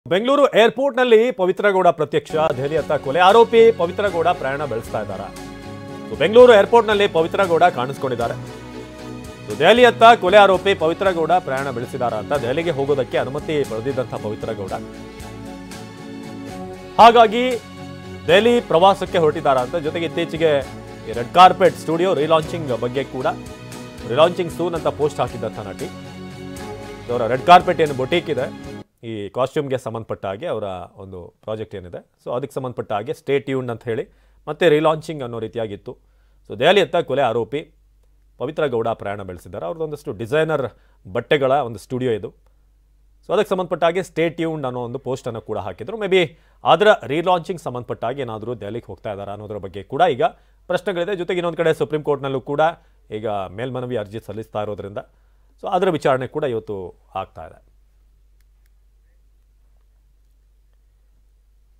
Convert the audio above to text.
ಬೆಂಗಳೂರು ಏರ್ಪೋರ್ಟ್ನಲ್ಲಿ ಪವಿತ್ರ ಗೌಡ ಪ್ರತ್ಯಕ್ಷ, ದೆಹಲಿಯತ್ತ ಕೊಲೆ ಆರೋಪಿ ಪವಿತ್ರ ಗೌಡ ಪ್ರಯಾಣ ಬೆಳೆಸ್ತಾ ಇದ್ದಾರೆ. ಬೆಂಗಳೂರು ಏರ್ಪೋರ್ಟ್ನಲ್ಲಿ ಪವಿತ್ರ ಗೌಡ ಕಾಣಿಸ್ಕೊಂಡಿದ್ದಾರೆ. ದೆಹಲಿಯತ್ತ ಕೊಲೆ ಆರೋಪಿ ಪವಿತ್ರ ಗೌಡ ಪ್ರಯಾಣ ಬೆಳೆಸಿದಾರ ಅಂತ ದೆಹಲಿಗೆ ಹೋಗೋದಕ್ಕೆ ಅನುಮತಿ ಪಡೆದಿದ್ದಂಥ ಪವಿತ್ರ ಗೌಡ ಹಾಗಾಗಿ ದೆಹಲಿ ಪ್ರವಾಸಕ್ಕೆ ಹೊರಟಿದ್ದಾರ ಅಂತ. ಜೊತೆಗೆ ಇತ್ತೀಚೆಗೆ ರೆಡ್ ಕಾರ್ಪೆಟ್ ಸ್ಟುಡಿಯೋ ರೀಲಾಂಚಿಂಗ್ ಬಗ್ಗೆ ಕೂಡ ರೀಲಾಂಚಿಂಗ್ ಸೂನ್ ಅಂತ ಪೋಸ್ಟ್ ಹಾಕಿದ್ದಂಥ ನಟಿ. ಅವರ ರೆಡ್ ಕಾರ್ಪೆಟ್ ಏನು ಬೊಟೀಕ್ ಇದೆ, ಈ ಕಾಸ್ಟ್ಯೂಮ್ಗೆ ಸಂಬಂಧಪಟ್ಟ ಹಾಗೆ ಅವರ ಒಂದು ಪ್ರಾಜೆಕ್ಟ್ ಏನಿದೆ, ಸೊ ಅದಕ್ಕೆ ಸಂಬಂಧಪಟ್ಟ ಹಾಗೆ ಸ್ಟೇ ಟ್ಯೂನ್ಡ್ ಅಂತ ಹೇಳಿ ಮತ್ತೆ ರೀಲಾಂಚಿಂಗ್ ಅನ್ನೋ ರೀತಿಯಾಗಿತ್ತು. ಸೊ ದೆಹಲಿಯತ್ತ ಕೊಲೆ ಆರೋಪಿ ಪವಿತ್ರ ಗೌಡ ಪ್ರಯಾಣ ಬೆಳೆಸಿದ್ದಾರೆ. ಅವ್ರದ್ದೊಂದಷ್ಟು ಡಿಸೈನರ್ ಬಟ್ಟೆಗಳ ಒಂದು ಸ್ಟುಡಿಯೋ ಇದು. ಸೊ ಅದಕ್ಕೆ ಸಂಬಂಧಪಟ್ಟ ಹಾಗೆ ಸ್ಟೇ ಟ್ಯೂನ್ಡ್ ಅನ್ನೋ ಒಂದು ಪೋಸ್ಟನ್ನು ಕೂಡ ಹಾಕಿದ್ರು. ಮೇ ಬಿ ಅದರ ರೀಲಾಂಚಿಂಗ್ ಸಂಬಂಧಪಟ್ಟ ಹಾಗೆ ಏನಾದರೂ ದೆಹಲಿಗೆ ಹೋಗ್ತಾ ಇದ್ದಾರಾ ಅನ್ನೋದ್ರ ಬಗ್ಗೆ ಕೂಡ ಈಗ ಪ್ರಶ್ನೆಗಳಿದೆ. ಜೊತೆಗೆ ಇನ್ನೊಂದು ಕಡೆ ಸುಪ್ರೀಂ ಕೋರ್ಟ್ನಲ್ಲೂ ಕೂಡ ಈಗ ಮೇಲ್ಮನವಿ ಅರ್ಜಿ ಸಲ್ಲಿಸ್ತಾ ಇರೋದ್ರಿಂದ ಸೊ ಅದರ ವಿಚಾರಣೆ ಕೂಡ ಇವತ್ತು ಆಗ್ತಾ ಇದೆ.